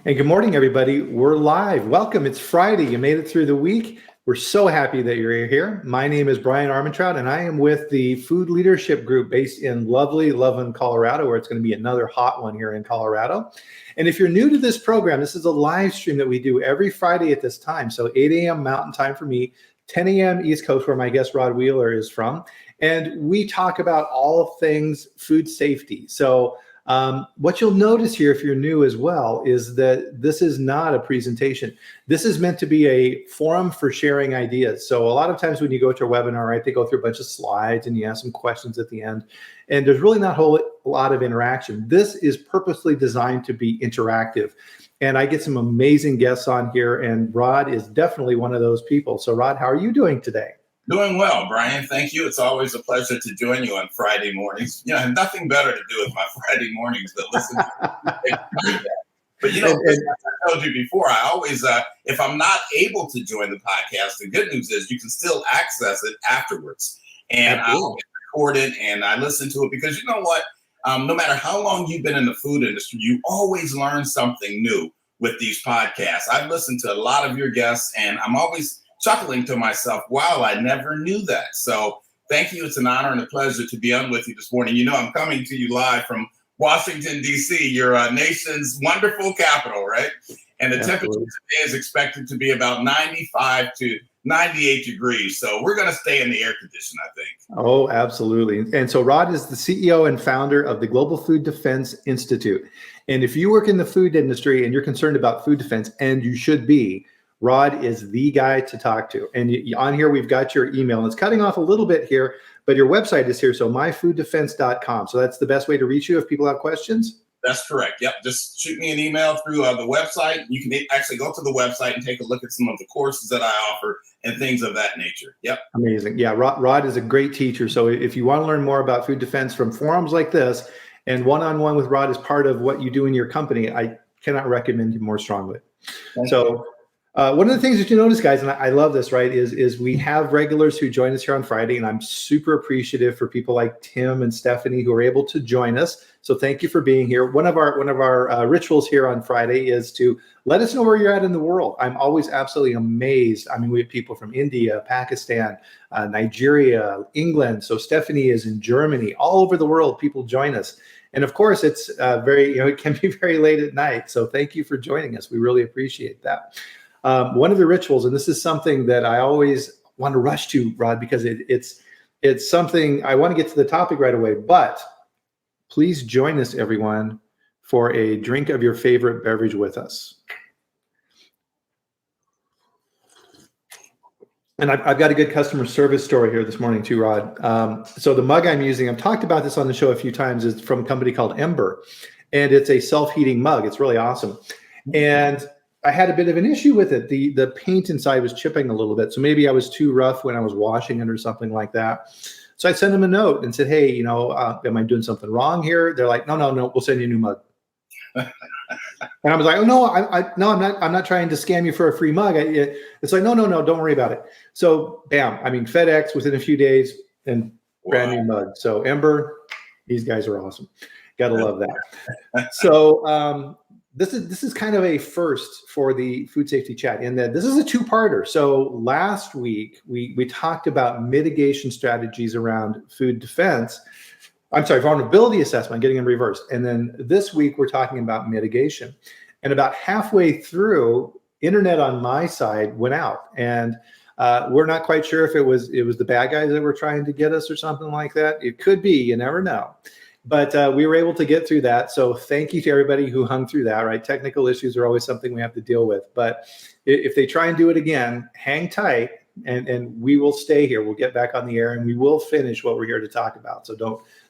And good morning, everybody. We're live. Welcome. It's Friday. You made it through the week. We're so happy that you're here. My name is Bryan Armentrout, and I am with the Food Leadership Group based in lovely Loveland, Colorado, where it's going to be another hot one here in Colorado. And if you're new to this program, this is a live stream that we do every Friday at this time. So 8 a.m. Mountain Time for me, 10 a.m. East Coast, where my guest Rod Wheeler is from. And we talk about all things food safety. So what you'll notice here, if you're new as well, is that this is not a presentation. This is meant to be a forum for sharing ideas. So a lot of times when you go to a webinar, right, they go through a bunch of slides and you ask some questions at the end, and there's really not a whole lot of interaction. This is purposely designed to be interactive. And I get some amazing guests on here, and Rod is definitely one of those people. So Rod, how are you doing today? Doing well, Bryan. Thank you. It's always a pleasure to join you on Friday mornings. I have nothing better to do with my Friday mornings than listen to you. But as I told you before, I always, if I'm not able to join the podcast, the good news is you can still access it afterwards. And I always record it and I listen to it because you know what? No matter how long you've been in the food industry, you always learn something new with these podcasts. I've listened to a lot of your guests and I'm always chuckling to myself, wow, I never knew that. So thank you. It's an honor and a pleasure to be on with you this morning. I'm coming to you live from Washington, D.C., your nation's wonderful capital, right? And the temperature today is expected to be about 95 to 98 degrees. So we're going to stay in the air condition, I think. Oh, absolutely. And so Rod is the CEO and founder of the Global Food Defense Institute. And if you work in the food industry and you're concerned about food defense, and you should be, Rod is the guy to talk to. And on here, we've got your email. And it's cutting off a little bit here, but your website is here. So myfooddefense.com. So that's the best way to reach you if people have questions? That's correct. Yep. Just shoot me an email through the website. You can actually go to the website and take a look at some of the courses that I offer and things of that nature. Yep. Amazing. Yeah. Rod is a great teacher. So if you want to learn more about food defense from forums like this, and one-on-one with Rod is part of what you do in your company, I cannot recommend him more strongly. Thank you. One of the things that you notice, guys, and I love this, right, is we have regulars who join us here on Friday, and I'm super appreciative for people like Tim and Stephanie who are able to join us. So thank you for being here. One of our rituals here on Friday is to let us know where you're at in the world. I'm always absolutely amazed. I mean, we have people from India, Pakistan, Nigeria, England. So Stephanie is in Germany. All over the world, people join us. And of course, it's it can be very late at night. So thank you for joining us. We really appreciate that. One of the rituals, and this is something that I always want to rush to, Rod, because it's something I want to get to the topic right away, but please join us, everyone, for a drink of your favorite beverage with us. And I've got a good customer service story here this morning too, Rod. So the mug I'm using, I've talked about this on the show a few times, is from a company called Ember, and it's a self-heating mug. It's really awesome. And I had a bit of an issue with it. The paint inside was chipping a little bit. So maybe I was too rough when I was washing it or something like that. So I sent them a note and said, hey, am I doing something wrong here? They're like, no, we'll send you a new mug. And I was like, oh, no, I'm not trying to scam you for a free mug. It's like, no, don't worry about it. So bam, FedEx within a few days and brand new mug. So Ember, these guys are awesome. Got to love that. So, This is kind of a first for the food safety chat in that this is a two-parter. So last week we talked about mitigation strategies around food defense. I'm sorry, vulnerability assessment, getting in reverse. And then this week we're talking about mitigation. And about halfway through, internet on my side went out, and we're not quite sure if it was the bad guys that were trying to get us or something like that. It could be. You never know. But we were able to get through that. So thank you to everybody who hung through that, right? Technical issues are always something we have to deal with. But if they try and do it again, hang tight and we will stay here. We'll get back on the air and we will finish what we're here to talk about. So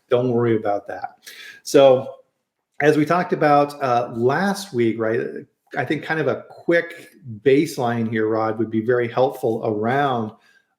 don't worry about that. So as we talked about last week, right? I think kind of a quick baseline here, Rod, would be very helpful around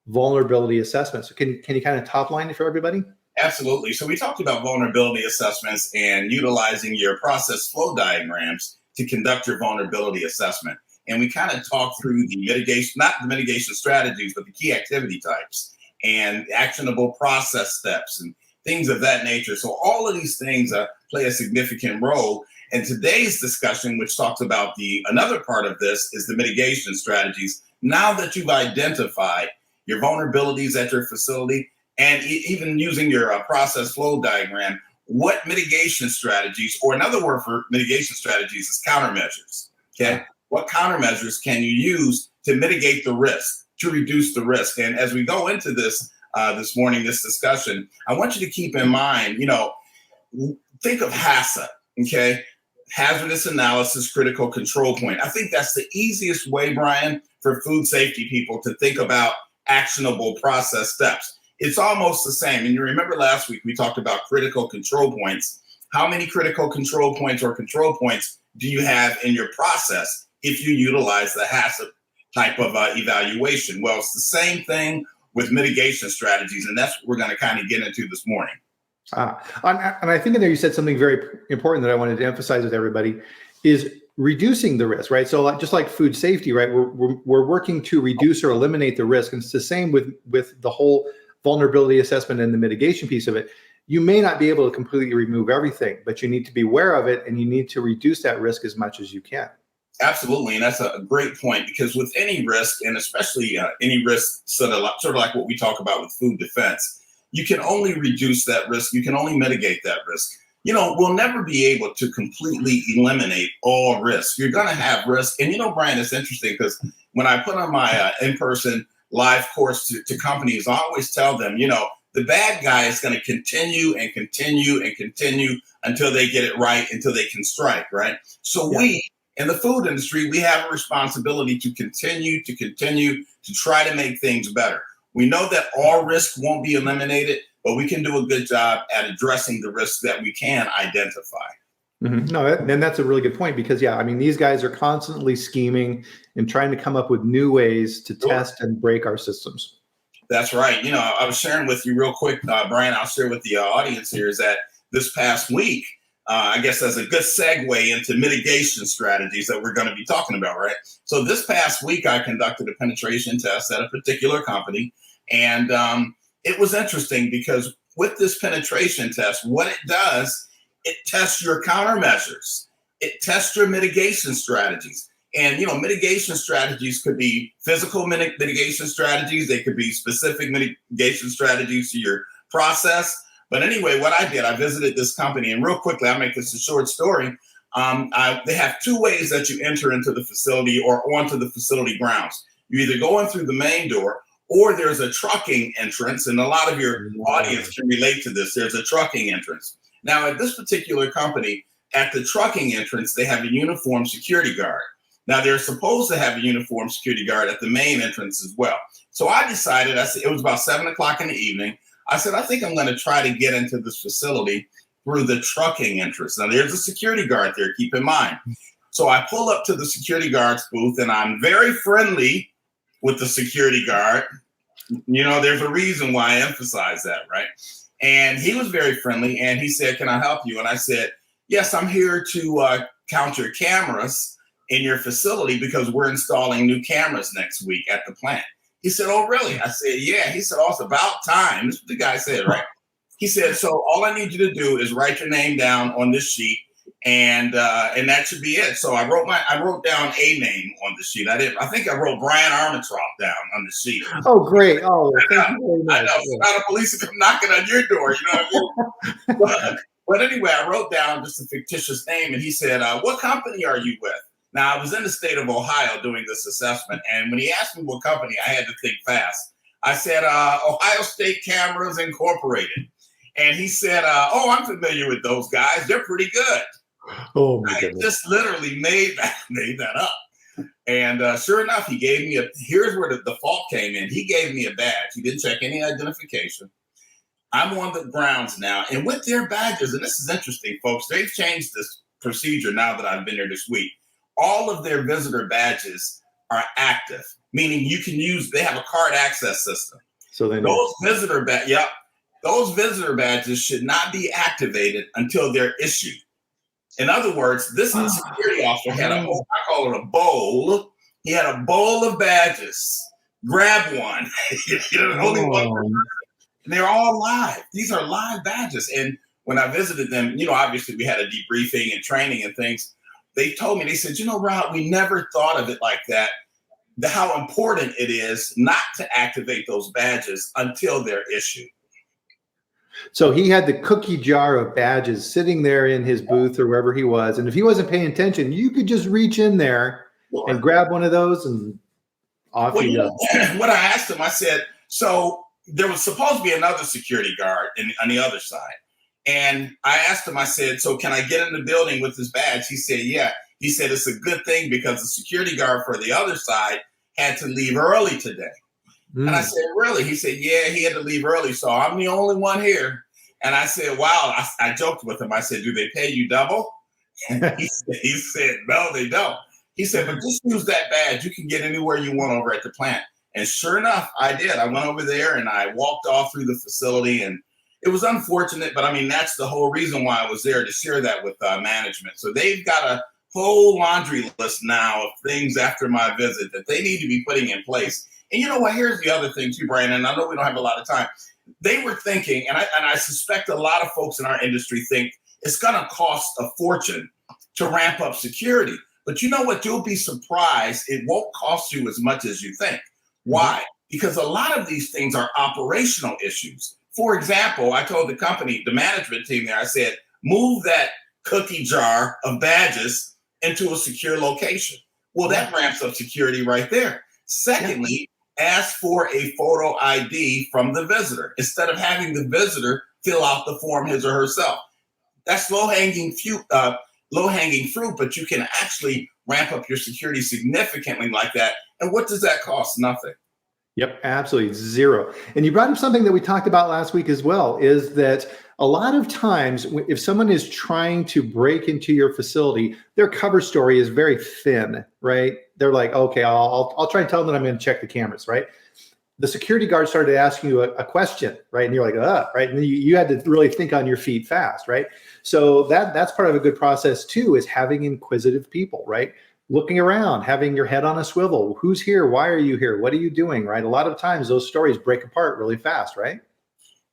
vulnerability assessment. So can you kind of top line it for everybody? Absolutely. So we talked about vulnerability assessments and utilizing your process flow diagrams to conduct your vulnerability assessment. And we kind of talked through the mitigation, not the mitigation strategies, but the key activity types and actionable process steps and things of that nature. So all of these things play a significant role. And today's discussion, which talks about another part of this, is the mitigation strategies. Now that you've identified your vulnerabilities at your facility, and even using your process flow diagram, what mitigation strategies, or another word for mitigation strategies is countermeasures. Okay, what countermeasures can you use to mitigate the risk, to reduce the risk? And as we go into this this morning, this discussion, I want you to keep in mind, think of HACCP. Okay, hazardous analysis critical control point. I think that's the easiest way, Bryan, for food safety people to think about actionable process steps. It's almost the same. And you remember last week we talked about critical control points. How many critical control points or control points do you have in your process if you utilize the HACCP type of evaluation? Well, it's the same thing with mitigation strategies, and that's what we're going to kind of get into this morning. And I think in there you said something very important that I wanted to emphasize with everybody is reducing the risk, right? So just like food safety, right? We're working to reduce or eliminate the risk. And it's the same with the whole vulnerability assessment and the mitigation piece of it. You may not be able to completely remove everything, but you need to be aware of it and you need to reduce that risk as much as you can. Absolutely. And that's a great point, because with any risk, and especially any risk sort of like what we talk about with food defense, you can only reduce that risk. You can only mitigate that risk. We'll never be able to completely eliminate all risk. You're going to have risk. And Bryan, it's interesting because when I put on my in-person live course to companies, I always tell them, the bad guy is going to continue and continue and continue until they get it right, until they can strike, right? So we, in the food industry, we have a responsibility to continue to try to make things better. We know that all risk won't be eliminated, but we can do a good job at addressing the risks that we can identify. Mm-hmm. No, and that's a really good point, because these guys are constantly scheming and trying to come up with new ways to test and break our systems. That's right. I was sharing with you real quick, Bryan, I'll share with the audience here, is that this past week, I guess that's a good segue into mitigation strategies that we're going to be talking about, right? So this past week, I conducted a penetration test at a particular company, and it was interesting because with this penetration test, what it does, it tests your countermeasures. It tests your mitigation strategies. And, mitigation strategies could be physical mitigation strategies. They could be specific mitigation strategies to your process. But anyway, what I did, I visited this company, and real quickly, I'll make this a short story. They have two ways that you enter into the facility or onto the facility grounds. You either go in through the main door, or there's a trucking entrance. And a lot of your audience can relate to this. There's a trucking entrance. Now, at this particular company, at the trucking entrance, they have a uniformed security guard. Now, they're supposed to have a uniformed security guard at the main entrance as well. So I decided, it was about 7 o'clock in the evening. I said, I think I'm going to try to get into this facility through the trucking entrance. Now, there's a security guard there, keep in mind. So I pull up to the security guard's booth, and I'm very friendly with the security guard. There's a reason why I emphasize that, right? And he was very friendly, and he said, can I help you? And I said, yes, I'm here to count your cameras in your facility because we're installing new cameras next week at the plant. He said, oh, really? I said, yeah. He said, oh, it's about time. This is what the guy said, right? He said, so all I need you to do is write your name down on this sheet, and that should be it. So I wrote down a name on the sheet. I think I wrote Bryan Armentrout down on the sheet. Oh, great. Oh, thank you very much. I know. Not a police come knocking on your door, what I mean? But anyway, I wrote down just a fictitious name, and he said, what company are you with? Now, I was in the state of Ohio doing this assessment, and when he asked me what company, I had to think fast. I said, Ohio State Cameras Incorporated. And he said, oh, I'm familiar with those guys. They're pretty good. Oh, my goodness. I just literally made that up. And sure enough, he gave me here's where the fault came in. He gave me a badge. He didn't check any identification. I'm on the grounds now. And with their badges, and this is interesting, folks, they've changed this procedure now that I've been here this week. All of their visitor badges are active, meaning you can they have a card access system. So they know. Those visitor badges should not be activated until they're issued. In other words, this security officer had I call it a bowl. He had a bowl of badges. Grab one. Only one person. And they're all live. These are live badges. And when I visited them, obviously we had a debriefing and training and things. They told me, they said, Rod, we never thought of it like that. How important it is not to activate those badges until they're issued. So he had the cookie jar of badges sitting there in his booth or wherever he was. And if he wasn't paying attention, you could just reach in there and grab one of those and off you go. What I asked him, I said, so there was supposed to be another security guard on the other side. And I asked him, I said, so can I get in the building with this badge? He said, yeah. He said, it's a good thing because the security guard for the other side had to leave early today. And I said, really? He said, yeah, he had to leave early. So I'm the only one here. And I said, wow. I joked with him. I said, do they pay you double? And he said, no, they don't. He said, but just use that badge. You can get anywhere you want over at the plant. And sure enough, I did. I went over there and I walked all through the facility. And it was unfortunate, but I mean, that's the whole reason why I was there, to share that with management. So they've got a whole laundry list now of things after my visit that they need to be putting in place. And you know what? Here's the other thing too, Bryan, and I know we don't have a lot of time. They were thinking, and I suspect a lot of folks in our industry think it's going to cost a fortune to ramp up security. But you know what? You'll be surprised. It won't cost you as much as you think. Why? Because a lot of these things are operational issues. For example, I told the company, the management team there, I said, move that cookie jar of badges into a secure location. Well, that ramps up security right there. Secondly, ask for a photo ID from the visitor instead of having the visitor fill out the form his or herself. That's low-hanging fruit, but you can actually ramp up your security significantly like that. And what does that cost? Nothing. Yep, absolutely zero. And you brought up something that we talked about last week as well, is that a lot of times if someone is trying to break into your facility, their cover story is very thin, right? They're like, okay, I'll try and tell them that I'm going to check the cameras, right? The security guard started asking you a question, right? And you're like, right? And you had to really think on your feet fast, right? So that's part of a good process too, is having inquisitive people, right? Looking around, having your head on a swivel. Who's here? Why are you here? What are you doing, right? A lot of times those stories break apart really fast, right?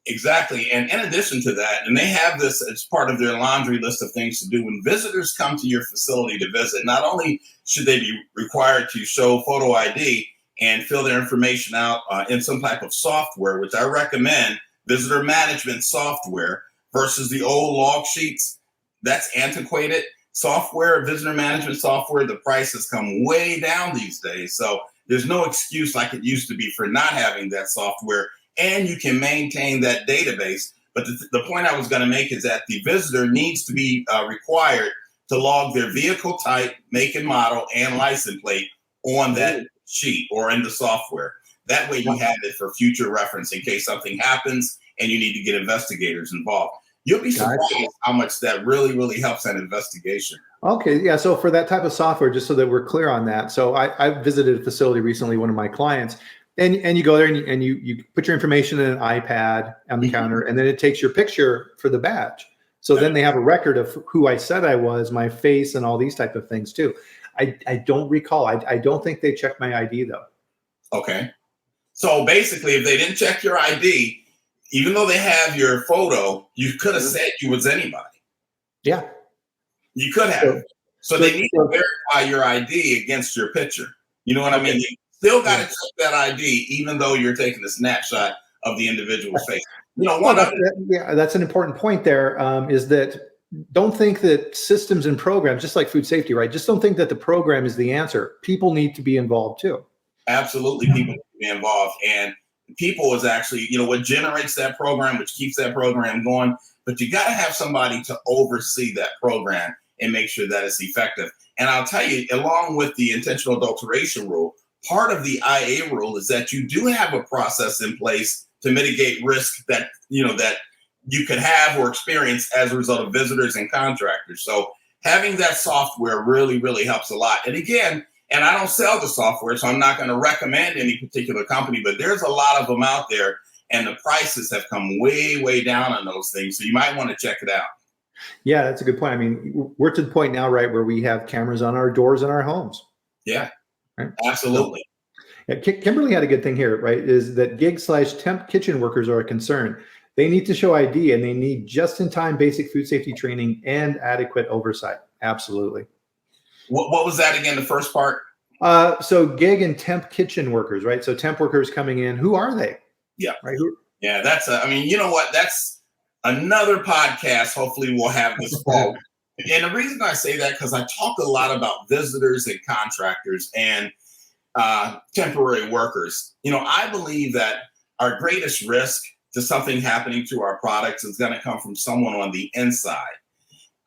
Exactly. And in addition to that, and they have this as part of their laundry list of things to do, when visitors come to your facility to visit, not only should they be required to show photo ID and fill their information out in some type of software, which I recommend, visitor management software versus the old log sheets. That's antiquated software, visitor management software. The price has come way down these days. So there's no excuse like it used to be for not having that software. And you can maintain that database. But the point I was going to make is that the visitor needs to be required to log their vehicle type, make and model, and license plate on that sheet or in the software. That way you have it for future reference in case something happens and you need to get investigators involved. You'll be surprised how much that really, really helps that investigation. Okay, yeah. So for that type of software, just so that we're clear on that. So I visited a facility recently, one of my clients, and you go there and you put your information in an iPad on the counter, and then it takes your picture for the badge. So then they have a record of who I said I was, my face, and all these type of things too. I don't recall. I don't think they checked my ID though. Okay. So basically, if they didn't check your ID, even though they have your photo, you could have said you was anybody. Yeah. You could have. So they need to verify your ID against your picture. You know what I mean? You still got to check that ID, even though you're taking a snapshot of the individual's face. You know, that's an important point there, is that don't think that systems and programs, just like food safety, right? Just don't think that the program is the answer. People need to be involved too. Absolutely. People need to be involved. And people is actually, what generates that program, which keeps that program going. But you got to have somebody to oversee that program and make sure that it's effective. And I'll tell you, along with the intentional adulteration rule, part of the IA rule is that you do have a process in place to mitigate risk that you could have or experience as a result of visitors and contractors. So having that software really, really helps a lot. And again, and I don't sell the software, so I'm not going to recommend any particular company, but there's a lot of them out there, and the prices have come way, way down on those things. So you might want to check it out. Yeah, that's a good point. I mean, we're to the point now, right, where we have cameras on our doors in our homes. Yeah, right? Absolutely. So, Kimberly had a good thing here, right, is that gig/temp kitchen workers are a concern. They need to show ID, and they need just-in-time basic food safety training and adequate oversight. Absolutely. What was that again, the first part? So gig and temp kitchen workers, right? So temp workers coming in, who are they? Yeah. Right. Yeah, I mean, you know what? That's another podcast. Hopefully we'll have this fall. And the reason I say that, because I talk a lot about visitors and contractors and temporary workers. I believe that our greatest risk to something happening to our products is going to come from someone on the inside.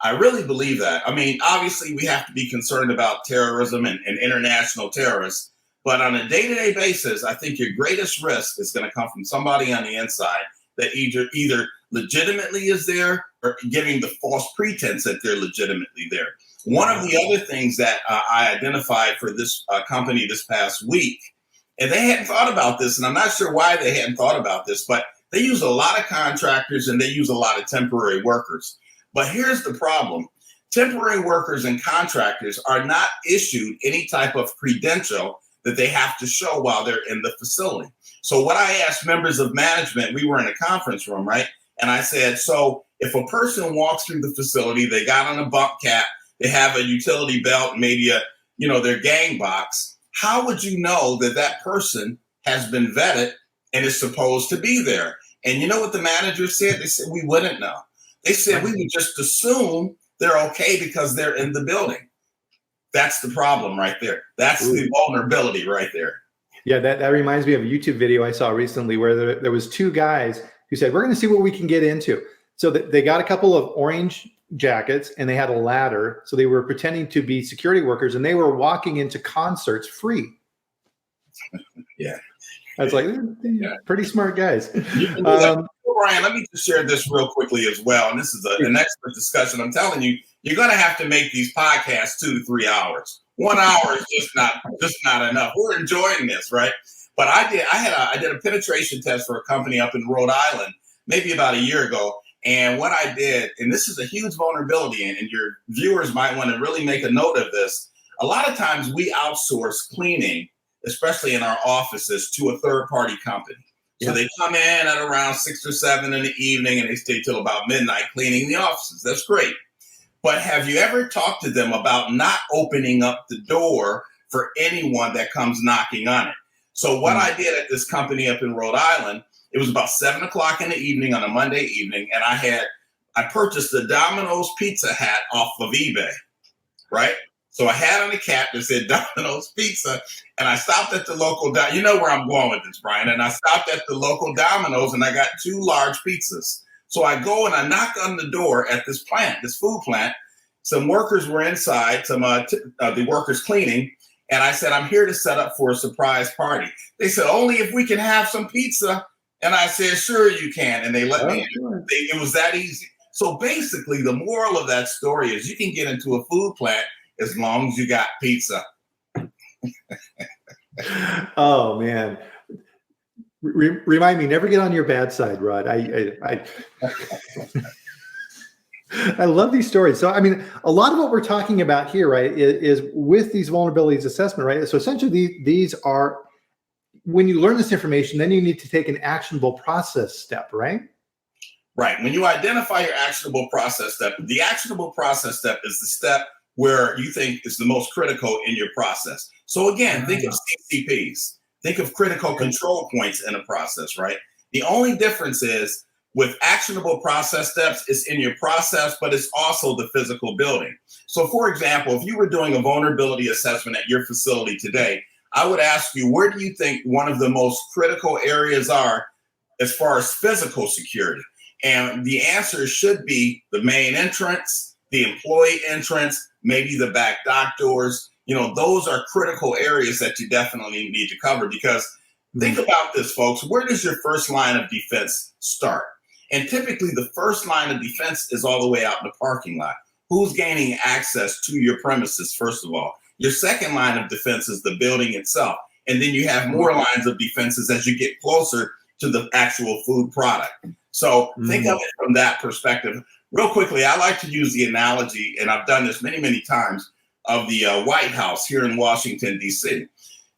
I really believe that. I mean, obviously, we have to be concerned about terrorism and international terrorists. But on a day-to-day basis, I think your greatest risk is going to come from somebody on the inside that either legitimately is there or giving the false pretense that they're legitimately there. One of the other things that I identified for this company this past week, and they hadn't thought about this, and I'm not sure why they hadn't thought about this, but they use a lot of contractors and they use a lot of temporary workers. But here's the problem. Temporary workers and contractors are not issued any type of credential that they have to show while they're in the facility. So what I asked members of management, we were in a conference room, right? And I said, so if a person walks through the facility, they got on a bump cap, they have a utility belt, maybe their gang box, how would you know that that person has been vetted and is supposed to be there? And you know what the manager said? They said, we wouldn't know. They said, we would just assume they're okay because they're in the building. That's the problem right there. That's the vulnerability right there. Yeah, that reminds me of a YouTube video I saw recently where there was two guys who said, we're going to see what we can get into. So they got a couple of orange jackets and they had a ladder. So they were pretending to be security workers and they were walking into concerts free. Yeah. I was like, pretty smart guys. Bryan, let me just share this real quickly as well. And this is an expert discussion. I'm telling you, you're going to have to make these podcasts 2 to 3 hours. 1 hour is just not enough. We're enjoying this, right? But I did a penetration test for a company up in Rhode Island, maybe about a year ago. And what I did, and this is a huge vulnerability, and your viewers might want to really make a note of this. A lot of times we outsource cleaning, especially in our offices, to a third-party company. So they come in at around 6 or 7 in the evening and they stay till about midnight cleaning the offices. That's great. But have you ever talked to them about not opening up the door for anyone that comes knocking on it? So what I did at this company up in Rhode Island, it was about 7 o'clock in the evening on a Monday evening, and I purchased a Domino's pizza hat off of eBay, right? So I had on a cap that said Domino's Pizza, and I stopped at the local, you know where I'm going with this, Bryan, and I stopped at the local Domino's and I got 2 large pizzas. So I go and I knock on the door at this plant, this food plant. Some workers were inside, the workers cleaning, and I said, I'm here to set up for a surprise party. They said, only if we can have some pizza. And I said, sure you can. And they let me in. It was that easy. So basically, the moral of that story is you can get into a food plant as long as you got pizza. Oh man. Remind me, never get on your bad side, Rod. I love these stories. So, I mean, a lot of what we're talking about here, right, is with these vulnerabilities assessment, right? So essentially these are, when you learn this information, then you need to take an actionable process step, right? Right. When you identify your actionable process step, the actionable process step is the step where you think is the most critical in your process. So again, think of CCPs, think of critical control points in a process, right? The only difference is with actionable process steps, it's in your process, but it's also the physical building. So for example, if you were doing a vulnerability assessment at your facility today, I would ask you, where do you think one of the most critical areas are as far as physical security? And the answer should be the main entrance, the employee entrance, maybe the back dock doors. Those are critical areas that you definitely need to cover, because think about this, folks. Where does your first line of defense start? And typically the first line of defense is all the way out in the parking lot. Who's gaining access to your premises, first of all? Your second line of defense is the building itself. And then you have more lines of defenses as you get closer to the actual food product. So think of it from that perspective. Real quickly, I like to use the analogy, and I've done this many, many times, of the White House here in Washington, D.C.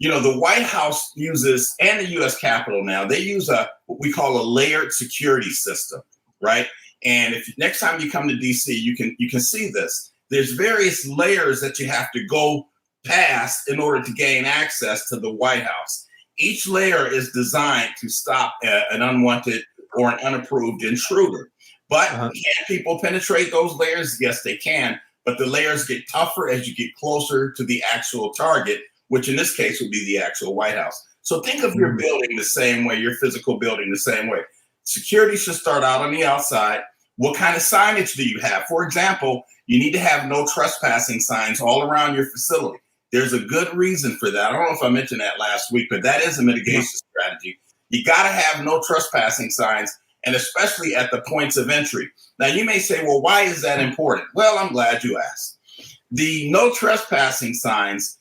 The White House uses, and the U.S. Capitol now, they use what we call a layered security system, right? And if next time you come to D.C., you can see this. There's various layers that you have to go past in order to gain access to the White House. Each layer is designed to stop an unwanted or an unapproved intruder. But can people penetrate those layers? Yes, they can. But the layers get tougher as you get closer to the actual target, which in this case would be the actual White House. So think of your building the same way, your physical building the same way. Security should start out on the outside. What kind of signage do you have? For example, you need to have no trespassing signs all around your facility. There's a good reason for that. I don't know if I mentioned that last week, but that is a mitigation strategy. You got to have no trespassing signs, and especially at the points of entry. Now, you may say, well, why is that important? Well, I'm glad you asked. The no trespassing signs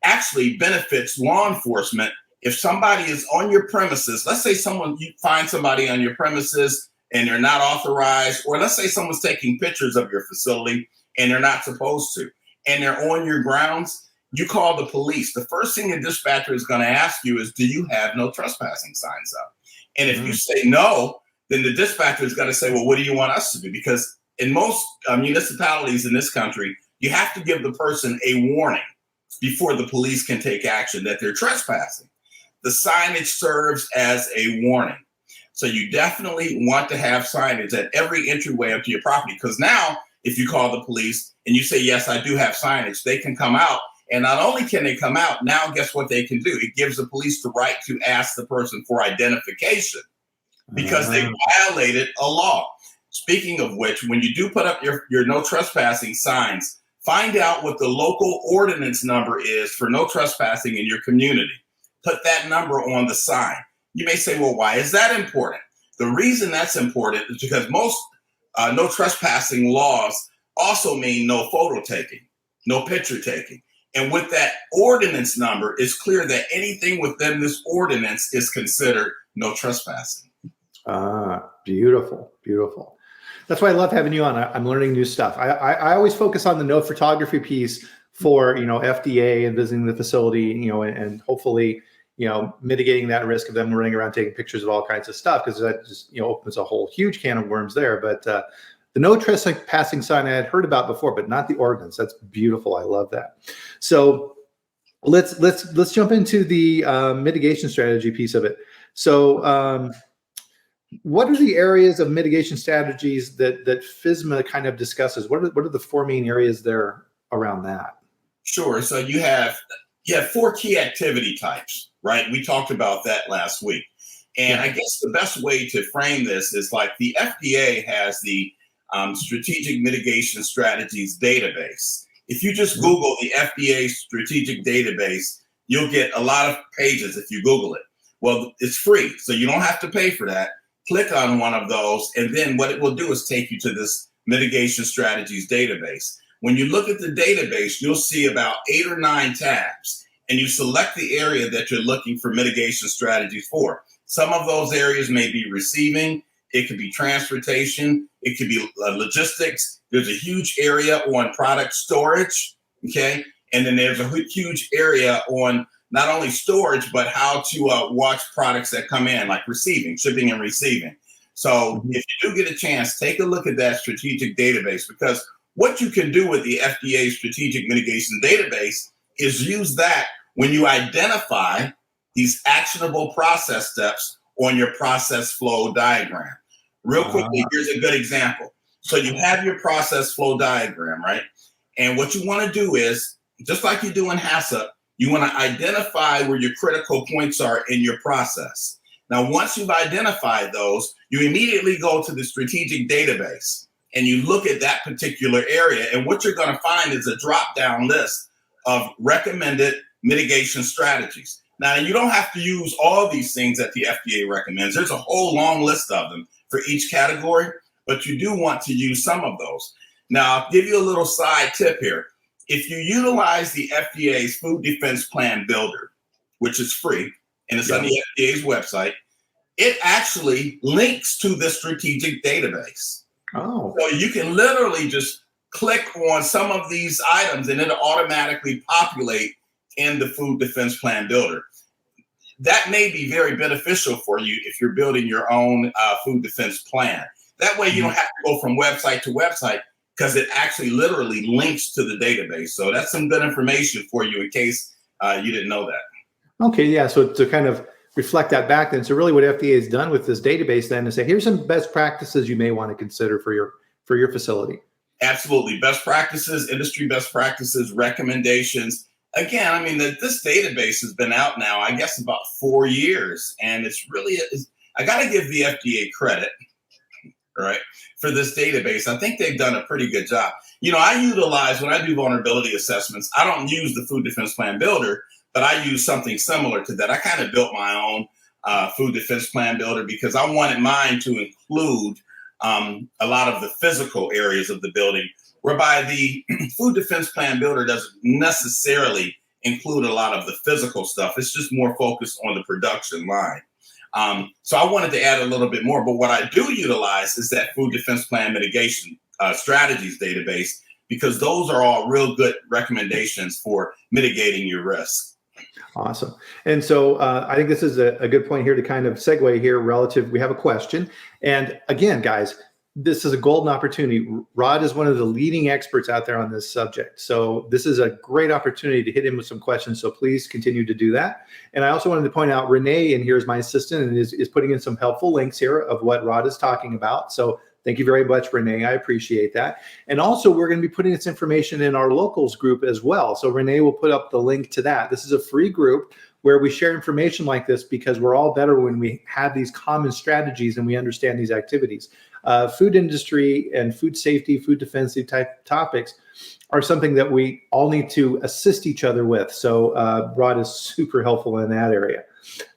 actually benefits law enforcement. If somebody is on your premises, let's say you find somebody on your premises and they're not authorized, or let's say someone's taking pictures of your facility and they're not supposed to, and they're on your grounds, you call the police. The first thing the dispatcher is going to ask you is, do you have no trespassing signs up? And if you say no, then the dispatcher is going to say, well, what do you want us to do? Because in most municipalities in this country, you have to give the person a warning before the police can take action that they're trespassing. The signage serves as a warning. So you definitely want to have signage at every entryway up to your property, because now if you call the police and you say, yes, I do have signage, they can come out. And not only can they come out, now guess what they can do? It gives the police the right to ask the person for identification because they violated a law. Speaking of which, when you do put up your no trespassing signs, find out what the local ordinance number is for no trespassing in your community. Put that number on the sign. You may say, well, why is that important? The reason that's important is because most no trespassing laws also mean no photo taking, no picture taking. And with that ordinance number, it's clear that anything within this ordinance is considered no trespassing. Beautiful, beautiful. That's why I love having you on. I'm learning new stuff. I always focus on the no photography piece for, FDA and visiting the facility, and hopefully, mitigating that risk of them running around taking pictures of all kinds of stuff, because that just, opens a whole huge can of worms there. But the no trespassing sign I had heard about before, but not the ordinance. That's beautiful. I love that. So let's jump into the mitigation strategy piece of it. So what are the areas of mitigation strategies that FSMA kind of discusses? What are the four main areas there around that? Sure. So you have four key activity types, right? We talked about that last week. And I guess the best way to frame this is like the FDA has the Strategic Mitigation Strategies database. If you just Google the FDA Strategic Database, you'll get a lot of pages if you Google it. Well, it's free, so you don't have to pay for that. Click on one of those, and then what it will do is take you to this Mitigation Strategies database. When you look at the database, you'll see about 8 or 9 tabs, and you select the area that you're looking for mitigation strategies for. Some of those areas may be receiving, it could be transportation, it could be logistics. There's a huge area on product storage, okay? And then there's a huge area on not only storage, but how to watch products that come in, like shipping and receiving. So if you do get a chance, take a look at that strategic database, because what you can do with the FDA Strategic Mitigation Database is use that when you identify these actionable process steps on your process flow diagram. Real quickly, here's a good example. So you have your process flow diagram, right? And what you want to do is, just like you do in HACCP, you want to identify where your critical points are in your process. Now, once you've identified those, you immediately go to the strategic database and you look at that particular area. And what you're going to find is a drop-down list of recommended mitigation strategies. Now, you don't have to use all these things that the FDA recommends. There's a whole long list of them for each category, but you do want to use some of those. Now, I'll give you a little side tip here. If you utilize the FDA's Food Defense Plan Builder, which is free, and it's on the FDA's website, it actually links to the strategic database. So you can literally just click on some of these items and it'll automatically populate in the food defense plan builder. That may be very beneficial for you if you're building your own food defense plan. That way you don't have to go from website to website, because it actually literally links to the database. So that's some good information for you in case you didn't know that. Okay, yeah. So to kind of reflect that back then, so really what FDA has done with this database then is say, here's some best practices you may want to consider for your facility. Absolutely. Best practices, industry best practices, recommendations. Again, I mean, this database has been out now, I guess, about 4 years. And it's really, I got to give the FDA credit, right, for this database. I think they've done a pretty good job. You know, I utilize, when I do vulnerability assessments, I don't use the Food Defense Plan Builder, but I use something similar to that. I kind of built my own Food Defense Plan Builder because I wanted mine to include a lot of the physical areas of the building, whereby the Food Defense Plan Builder doesn't necessarily include a lot of the physical stuff. It's just more focused on the production line. So I wanted to add a little bit more, but what I do utilize is that Food Defense Plan Mitigation Strategies database, because those are all real good recommendations for mitigating your risk. Awesome. And so I think this is a good point here to kind of segue here relative. We have a question. And again, guys, this is a golden opportunity. Rod is one of the leading experts out there on this subject. So this is a great opportunity to hit him with some questions. So please continue to do that. And I also wanted to point out Renee, and here's my assistant, and is putting in some helpful links here of what Rod is talking about. So thank you very much, Renee. I appreciate that. And also, we're going to be putting this information in our locals group as well. So Renee will put up the link to that. This is a free group where we share information like this because we're all better when we have these common strategies and we understand these activities. Food industry and food safety, food defensive type topics are something that we all need to assist each other with. So Rod is super helpful in that area.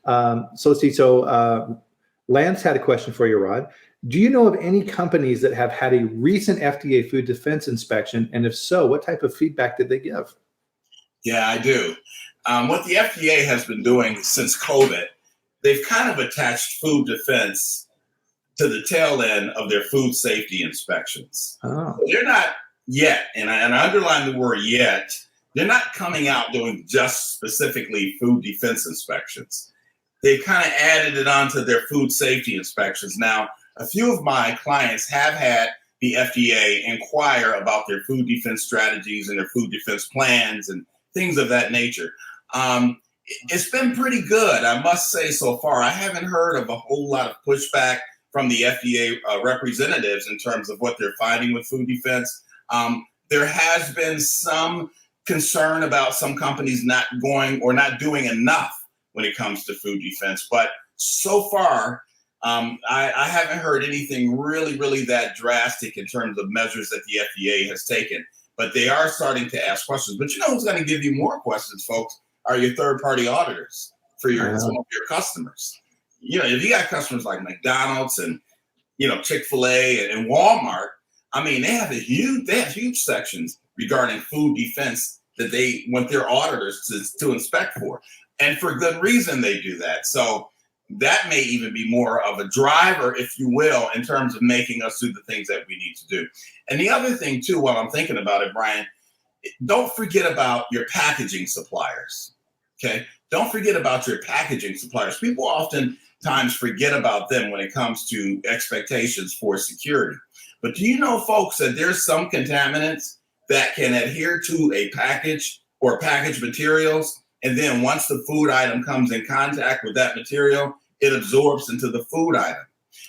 So let's see. So Lance had a question for you, Rod. Do you know of any companies that have had a recent FDA food defense inspection? And if so, what type of feedback did they give? Yeah, I do. What the FDA has been doing since COVID, they've kind of attached food defense to the tail end of their food safety inspections. Oh. So they're not yet, and I underline the word yet, they're not coming out doing just specifically food defense inspections. They've kind of added it onto their food safety inspections. Now, a few of my clients have had the FDA inquire about their food defense strategies and their food defense plans and things of that nature. It's been pretty good, I must say, so far. I haven't heard of a whole lot of pushback from the FDA representatives in terms of what they're finding with food defense. There has been some concern about some companies not going or not doing enough when it comes to food defense. But so far, I haven't heard anything really that drastic in terms of measures that the FDA has taken. But they are starting to ask questions. But you know who's going to give you more questions, folks, are your third-party auditors for some of your customers. You know, if you got customers like McDonald's and, you know, Chick-fil-A and Walmart, I mean, they have huge sections regarding food defense that they want their auditors to inspect for. And for good reason they do that. So that may even be more of a driver, if you will, in terms of making us do the things that we need to do. And the other thing, too, while I'm thinking about it, Bryan, don't forget about your packaging suppliers, okay? Don't forget about your packaging suppliers. People oftentimes forget about them when it comes to expectations for security. But do you know, folks, that there's some contaminants that can adhere to a package or package materials, and then once the food item comes in contact with that material, it absorbs into the food item.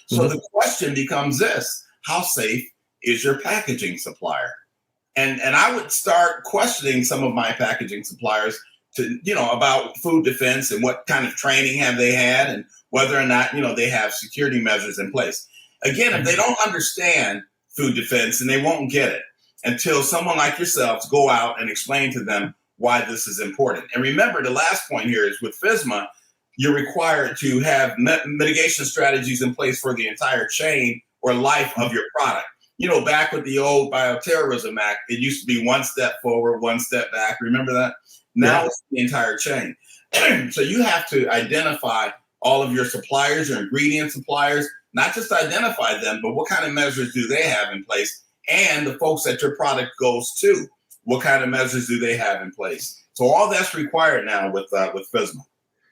So the question becomes this: how safe is your packaging supplier? And I would start questioning some of my packaging suppliers to, you know, about food defense and what kind of training have they had and whether or not, you know, they have security measures in place. Again, if they don't understand food defense, and they won't get it until someone like yourselves go out and explain to them why this is important. And remember, the last point here is with FSMA, you're required to have mitigation strategies in place for the entire chain or life of your product. You know, back with the old Bioterrorism Act, it used to be one step forward, one step back. Remember that? Now it's the entire chain. So you have to identify all of your suppliers, your ingredient suppliers, not just identify them, but what kind of measures do they have in place, and the folks that your product goes to. What kind of measures do they have in place? So all that's required now with FSMA.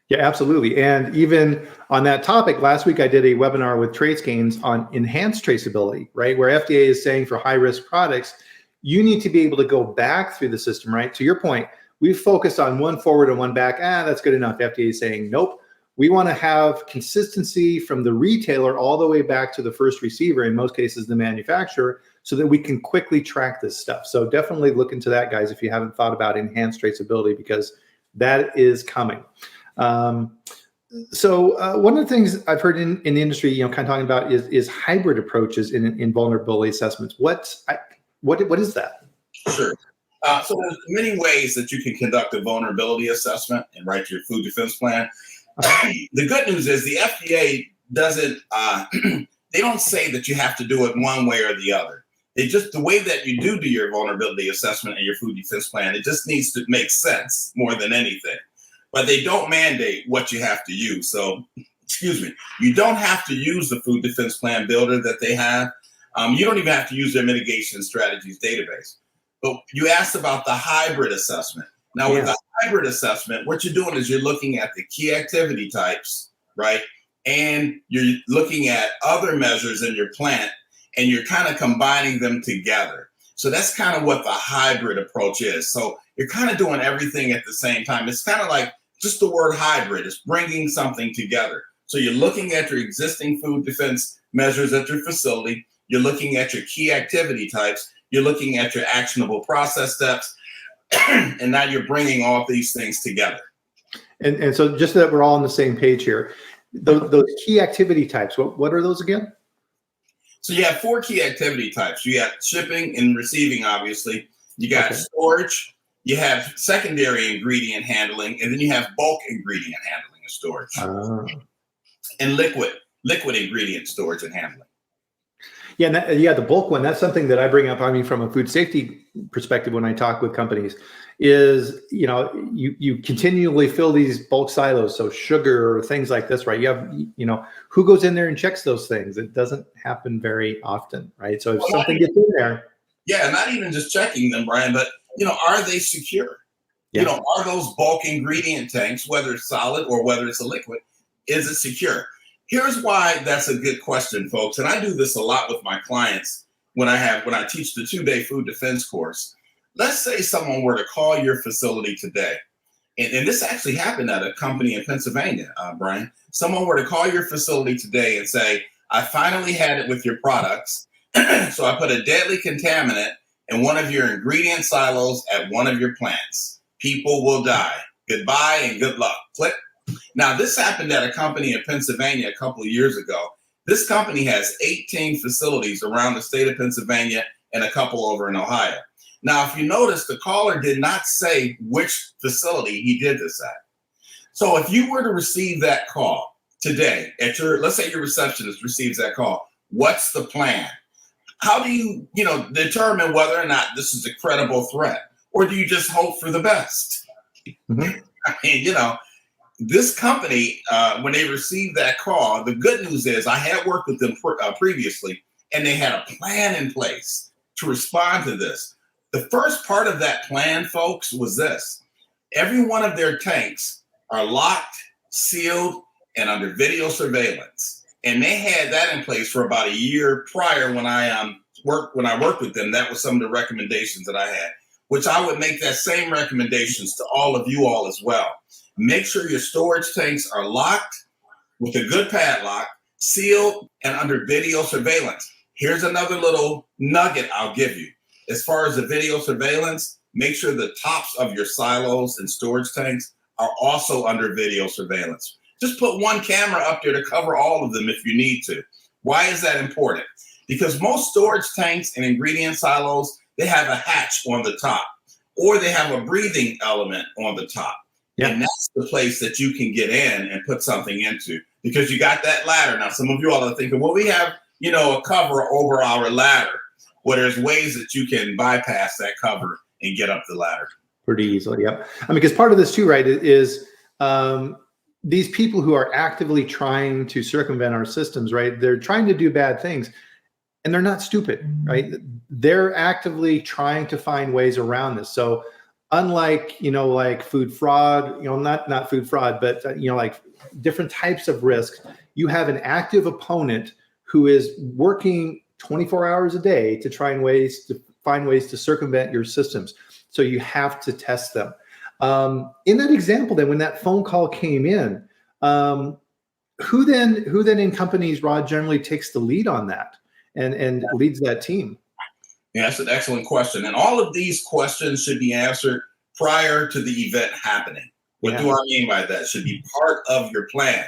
Yeah, absolutely. And even on that topic, last week I did a webinar with TraceGains on enhanced traceability, right? Where FDA is saying for high-risk products, you need to be able to go back through the system, right? To your point, we've focused on one forward and one back. That's good enough. FDA is saying, nope. We want to have consistency from the retailer all the way back to the first receiver, in most cases the manufacturer, so that we can quickly track this stuff. So definitely look into that, guys, if you haven't thought about enhanced traceability, because that is coming. So one of the things I've heard in the industry, kind of talking about is hybrid approaches in vulnerability assessments. What is that? Sure. So there's many ways that you can conduct a vulnerability assessment and write your food defense plan. The good news is the FDA doesn't, they don't say that you have to do it one way or the other. It just, the way that you do your vulnerability assessment and your food defense plan, it just needs to make sense more than anything. But they don't mandate what you have to use. So, excuse me, you don't have to use the food defense plan builder that they have. You don't even have to use their mitigation strategies database. But you asked about the hybrid assessment. Now, with the hybrid assessment, what you're doing is you're looking at the key activity types, right? And you're looking at other measures in your plant, and you're kind of combining them together. So that's kind of what the hybrid approach is. So you're kind of doing everything at the same time. It's kind of like just the word hybrid is bringing something together. So you're looking at your existing food defense measures at your facility. You're looking at your key activity types. You're looking at your actionable process steps. And now you're bringing all these things together. And so just so that we're all on the same page here, those key activity types, what are those again? So you have 4 key activity types. You got shipping and receiving, obviously. You got storage. You have secondary ingredient handling, and then you have bulk ingredient handling and storage. And liquid ingredient storage and handling. Yeah, the bulk one, that's something that I bring up, from a food safety perspective when I talk with companies, is, you continually fill these bulk silos, so sugar or things like this, right? You have, who goes in there and checks those things? It doesn't happen very often, right? So if something gets in there. Yeah, not even just checking them, Brian, but, are they secure? Yeah. Are those bulk ingredient tanks, whether it's solid or whether it's a liquid, is it secure? Here's why that's a good question, folks. And I do this a lot with my clients when I teach the 2-day food defense course. Let's say someone were to call your facility today. And this actually happened at a company in Pennsylvania, Brian. Someone were to call your facility today and say, I finally had it with your products. So I put a deadly contaminant in one of your ingredient silos at one of your plants. People will die. Goodbye and good luck. Click. Now, this happened at a company in Pennsylvania a couple of years ago. This company has 18 facilities around the state of Pennsylvania and a couple over in Ohio. Now, if you notice, the caller did not say which facility he did this at. So if you were to receive that call today let's say your receptionist receives that call, what's the plan? How do you, determine whether or not this is a credible threat? Or do you just hope for the best? Mm-hmm. I mean, this company, when they received that call, the good news is I had worked with them previously, and they had a plan in place to respond to this. The first part of that plan, folks, was this. Every one of their tanks are locked, sealed, and under video surveillance. And they had that in place for about a year prior when I worked with them. That was some of the recommendations that I had, which I would make that same recommendations to all of you all as well. Make sure your storage tanks are locked with a good padlock, sealed, and under video surveillance. Here's another little nugget I'll give you. As far as the video surveillance, make sure the tops of your silos and storage tanks are also under video surveillance. Just put one camera up there to cover all of them if you need to. Why is that important? Because most storage tanks and ingredient silos, they have a hatch on the top, or they have a breathing element on the top. Yeah. And that's the place that you can get in and put something into, because you got that ladder. Now, some of you all are thinking, well, we have, a cover over our ladder. Well, there's ways that you can bypass that cover and get up the ladder. Pretty easily, yep. Because part of this too, right, is these people who are actively trying to circumvent our systems, right? They're trying to do bad things. and they're not stupid, right? They're actively trying to find ways around this. So unlike, like food fraud, not food fraud, but, like different types of risks, you have an active opponent who is working 24 hours a day to find ways to circumvent your systems. So you have to test them. In that example, then, when that phone call came in, who then in companies, Rod, generally takes the lead on that and leads that team? Yeah, that's an excellent question. And all of these questions should be answered prior to the event happening. What do I mean by that? It should be part of your plan.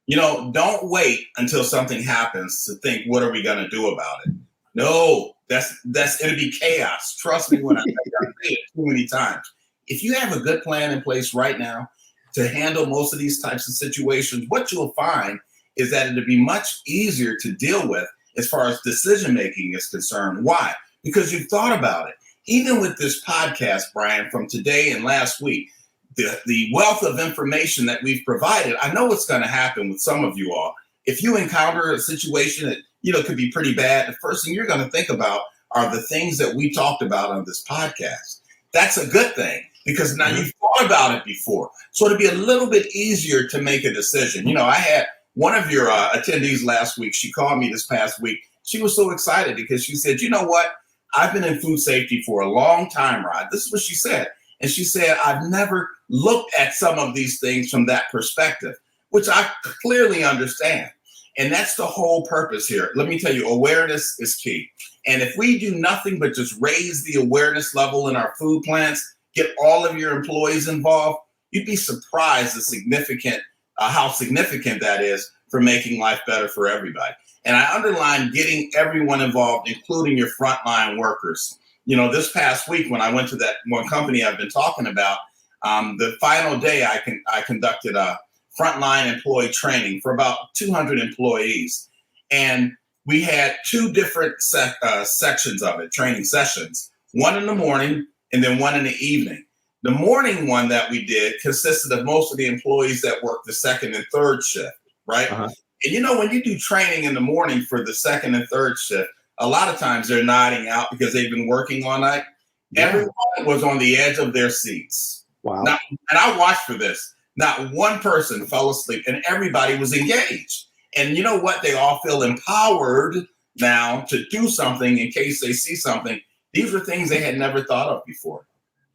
Don't wait until something happens to think, what are we going to do about it? No, it'll be chaos. Trust me when I say it too many times. If you have a good plan in place right now to handle most of these types of situations, what you'll find is that it'll be much easier to deal with as far as decision making is concerned. Why? Because you've thought about it. Even with this podcast, Bryan, from today and last week, the wealth of information that we've provided, I know what's going to happen with some of you all. If you encounter a situation that, could be pretty bad, the first thing you're going to think about are the things that we talked about on this podcast. That's a good thing because now you've thought about it before. So it'll be a little bit easier to make a decision. I had one of your attendees last week. She called me this past week. She was so excited because she said, you know what? I've been in food safety for a long time, Rod. This is what she said. And she said, I've never looked at some of these things from that perspective, which I clearly understand. And that's the whole purpose here. Let me tell you, awareness is key. And if we do nothing but just raise the awareness level in our food plants, get all of your employees involved, you'd be surprised how significant that is for making life better for everybody. And I underline getting everyone involved, including your frontline workers. This past week when I went to that one company I've been talking about, the final day I conducted a frontline employee training for about 200 employees. And we had two different sections of it, training sessions, one in the morning and then one in the evening. The morning one that we did consisted of most of the employees that worked the second and third shift, right? Uh-huh. And when you do training in the morning for the second and third shift, a lot of times they're nodding out because they've been working all night. Yeah. Everyone was on the edge of their seats. Wow. And I watched for this. Not one person fell asleep and everybody was engaged. And you know what? They all feel empowered now to do something in case they see something. These were things they had never thought of before.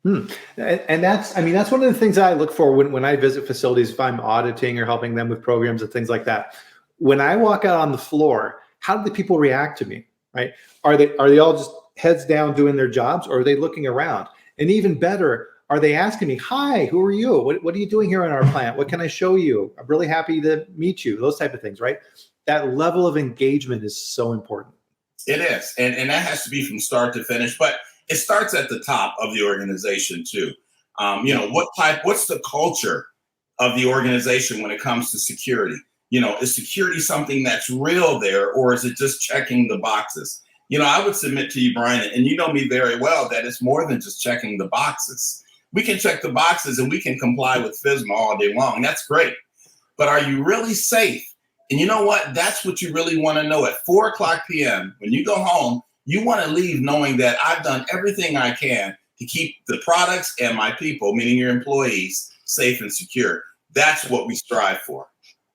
And that's one of the things I look for when I visit facilities, if I'm auditing or helping them with programs and things like that. When I walk out on the floor, how do the people react to me? Right? Are they all just heads down doing their jobs, or are they looking around? And even better, are they asking me, hi, who are you? What are you doing here in our plant? What can I show you? I'm really happy to meet you. Those type of things, right? That level of engagement is so important. It is. And that has to be from start to finish, but it starts at the top of the organization too. What's the culture of the organization when it comes to security? Is security something that's real there, or is it just checking the boxes? I would submit to you, Bryan, and you know me very well, that it's more than just checking the boxes. We can check the boxes and we can comply with FSMA all day long. And that's great. But are you really safe? And you know what? That's what you really want to know at 4:00 p.m. When you go home, you want to leave knowing that I've done everything I can to keep the products and my people, meaning your employees, safe and secure. That's what we strive for.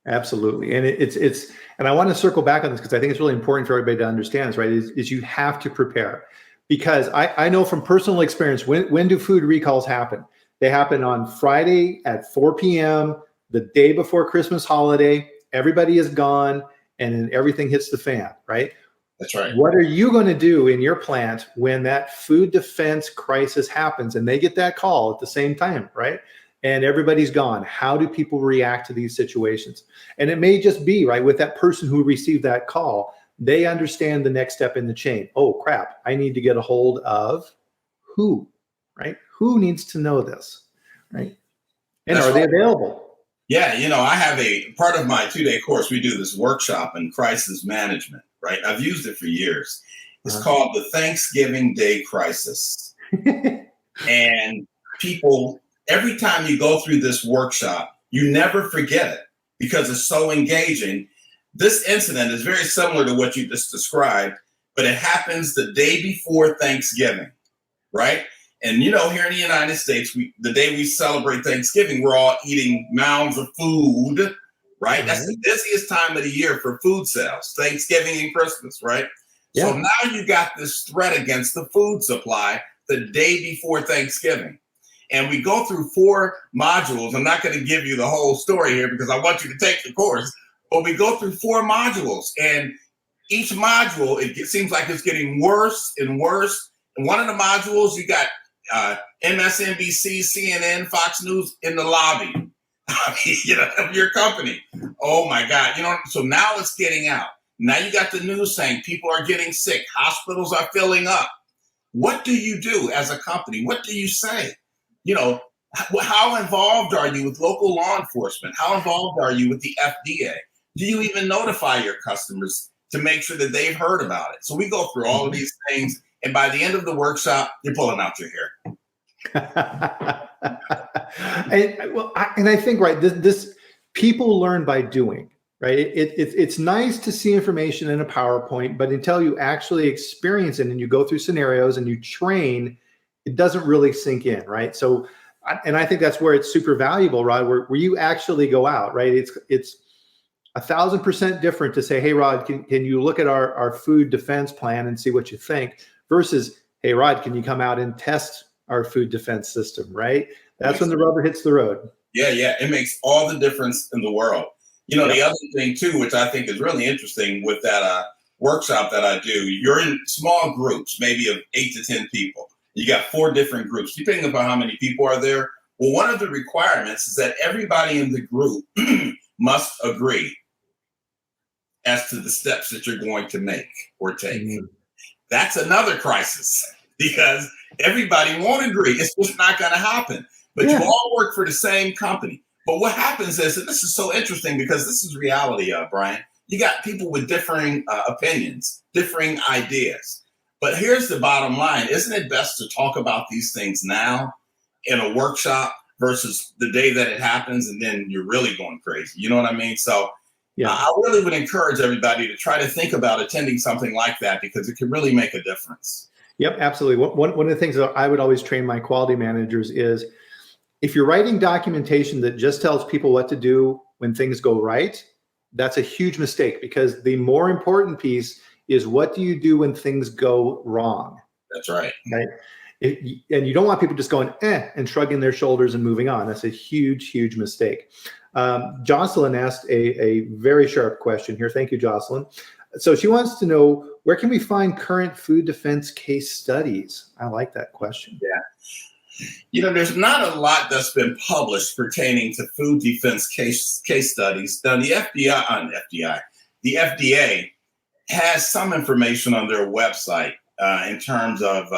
Absolutely. And and I want to circle back on this because I think it's really important for everybody to understand this, right? Is you have to prepare, because I know from personal experience, when do food recalls happen? They happen on Friday at 4 p.m., the day before Christmas holiday. Everybody is gone and then everything hits the fan, right? That's right. What are you going to do in your plant when that food defense crisis happens and they get that call at the same time, right? And everybody's gone. How do people react to these situations? And it may just be, right, with that person who received that call, they understand the next step in the chain. Oh, crap, I need to get a hold of who, right? Who needs to know this, right? And are they available? Yeah, I have a part of my 2-day course. We do this workshop in crisis management, right? I've used it for years. It's called the Thanksgiving Day Crisis. And people, every time you go through this workshop, you never forget it because it's so engaging. This incident is very similar to what you just described. but it happens the day before Thanksgiving, right? And here in the United States, the day we celebrate Thanksgiving, we're all eating mounds of food, right? That's the busiest time of the year for food sales, Thanksgiving and Christmas, right? Yeah. So now you got this threat against the food supply the day before Thanksgiving. And we go through 4 modules. I'm not going to give you the whole story here because I want you to take the course, but we go through 4 modules, and each module, it seems like it's getting worse and worse. And one of the modules, you got MSNBC, CNN, Fox News in the lobby, of your company. Oh my God. So now it's getting out. Now you got the news saying people are getting sick. Hospitals are filling up. What do you do as a company? What do you say? How involved are you with local law enforcement? How involved are you with the FDA? Do you even notify your customers to make sure that they've heard about it? So we go through all of these things, and by the end of the workshop, you're pulling out your hair. I think, right, this people learn by doing, right? It's nice to see information in a PowerPoint, but until you actually experience it and you go through scenarios and you train, it doesn't really sink in, right? So, and I think that's where it's super valuable, Rod, where you actually go out, right? It's 1,000% different to say, hey, Rod, can you look at our food defense plan and see what you think, versus, hey, Rod, can you come out and test our food defense system, right? That's when the rubber hits the road. Yeah. It makes all the difference in the world. The other thing too, which I think is really interesting with that workshop that I do, you're in small groups, maybe of 8 to 10 people. You got 4 different groups, depending upon how many people are there. Well, one of the requirements is that everybody in the group must agree as to the steps that you're going to make or take. That's another crisis because everybody won't agree. It's just not going to happen. But you all work for the same company. But what happens is, and this is so interesting because this is reality, Bryan, you got people with differing opinions, differing ideas. But here's the bottom line. Isn't it best to talk about these things now in a workshop versus the day that it happens and then you're really going crazy? You know what I mean? So I really would encourage everybody to try to think about attending something like that because it can really make a difference. Yep, absolutely. One of the things that I would always train my quality managers is, if you're writing documentation that just tells people what to do when things go right, that's a huge mistake, because the more important piece is, what do you do when things go wrong? That's right. Right. And you don't want people just going, and shrugging their shoulders and moving on. That's a huge, huge mistake. Jocelyn asked a very sharp question here. Thank you, Jocelyn. So she wants to know, where can we find current food defense case studies? I like that question. Yeah. There's not a lot that's been published pertaining to food defense case studies. Now, the FDA has some information on their website in terms of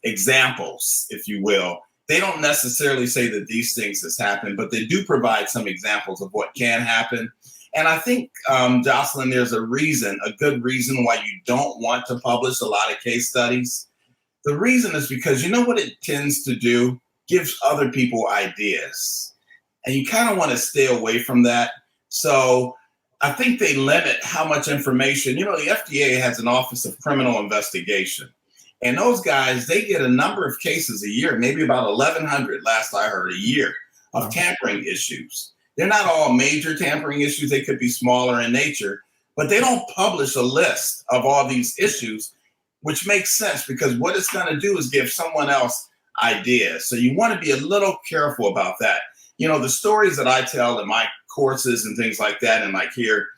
examples, if you will. They don't necessarily say that these things has happened, but they do provide some examples of what can happen. And I think, Jocelyn, there's a good reason why you don't want to publish a lot of case studies. The reason is because what it tends to do? Gives other people ideas. And you kind of want to stay away from that. So I think they limit how much information. The FDA has an Office of Criminal Investigation. And those guys, they get a number of cases a year, maybe about 1,100, last I heard, a year, of tampering issues. They're not all major tampering issues. They could be smaller in nature, but they don't publish a list of all these issues, which makes sense because what it's going to do is give someone else ideas. So you want to be a little careful about that. The stories that I tell in my courses and things like that, and like here,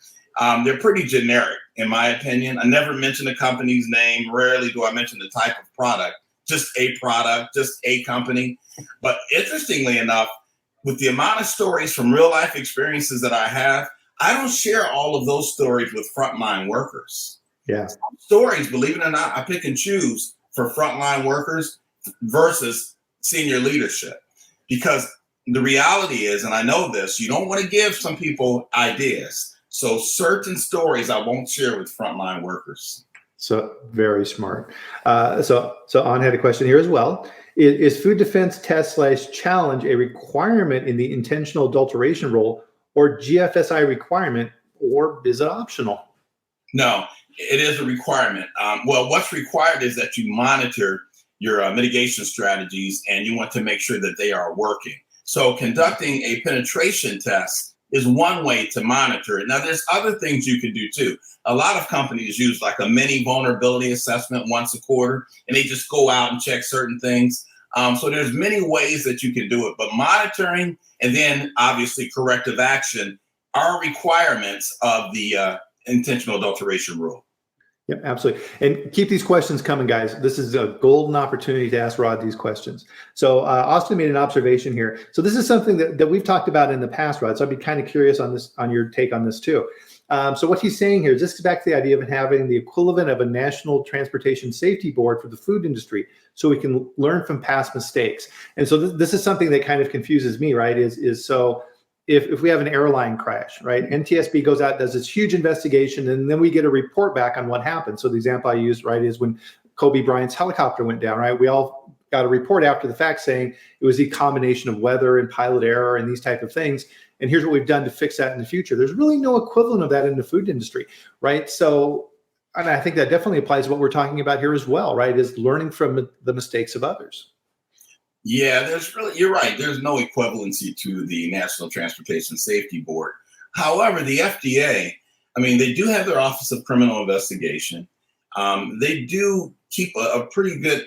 they're pretty generic, in my opinion. I never mention the company's name. Rarely do I mention the type of product, just a company. But interestingly enough, with the amount of stories from real life experiences that I have, I don't share all of those stories with frontline workers. Yeah. Some stories, believe it or not, I pick and choose for frontline workers versus senior leadership. Because the reality is, and I know this, you don't want to give some people ideas. So certain stories I won't share with frontline workers. So very smart. So An had a question here as well. Is food defense test / challenge a requirement in the intentional adulteration role, or GFSI requirement, or is it optional? No, It is a requirement. Well, what's required is that you monitor your mitigation strategies, and you want to make sure that they are working. So conducting a penetration test is one way to monitor it. Now, there's other things you can do too. A lot of companies use like a mini vulnerability assessment once a quarter, and they just go out and check certain things. So there's many ways that you can do it, but monitoring and then obviously corrective action are requirements of the intentional adulteration rule. Yep, absolutely. And keep these questions coming, guys. This is a golden opportunity to ask Rod these questions. So Austin made an observation here. So this is something that we've talked about in the past, Rod. So I'd be kind of curious on this, on your take on this too. So what he's saying here is this is back to the idea of having the equivalent of a national transportation safety board for the food industry, so we can learn from past mistakes. And so this is something that kind of confuses me, right? Is so if we have an airline crash, right? NTSB goes out, does this huge investigation, and then we get a report back on what happened. So the example I used, right, is when Kobe Bryant's helicopter went down, right? We all got a report after the fact saying it was a combination of weather and pilot error and these type of things. And here's what we've done to fix that in the future. There's really no equivalent of that in the food industry, right? So, and I think that definitely applies to what we're talking about here as well, right? Is learning from the mistakes of others. Yeah, you're right. There's no equivalency to the National Transportation Safety Board. However, the FDA, I mean, they do have their Office of Criminal Investigation. They do keep a pretty good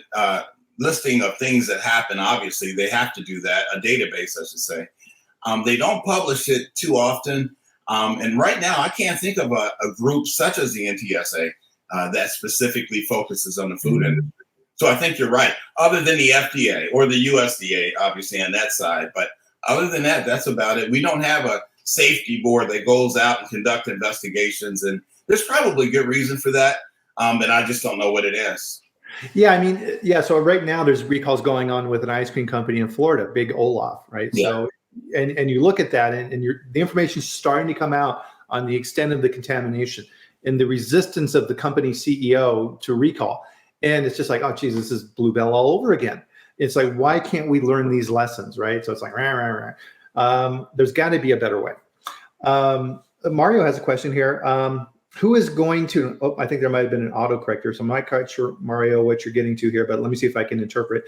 listing of things that happen. Obviously, they have to do that, a database, I should say. They don't publish it too often. And right now, I can't think of a group such as the NTSA that specifically focuses on the food industry. So I think you're right, other than the FDA or the USDA, obviously, on that side. But other than that, that's about it. We don't have a safety board that goes out and conduct investigations. And there's probably good reason for that. But I just don't know what it is. Yeah, I mean, yeah. So right now there's recalls going on with an ice cream company in Florida, Big Olaf, right? Yeah. So, and you look at that and the information's starting to come out on the extent of the contamination and the resistance of the company CEO to recall. And it's just like, oh, geez, this is Bluebell all over again. It's like, why can't we learn these lessons, right? So it's like, rah, rah, rah. There's got to be a better way. Mario has a question here. Who is going to, I think there might have been an autocorrector, so I'm not quite sure, Mario, what you're getting to here, but let me see if I can interpret.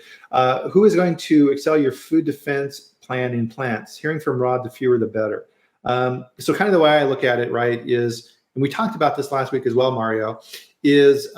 Who is going to excel your food defense plan in plants? Hearing from Rod, the fewer the better. So kind of the way I look at it, right, is, and we talked about this last week as well, Mario, is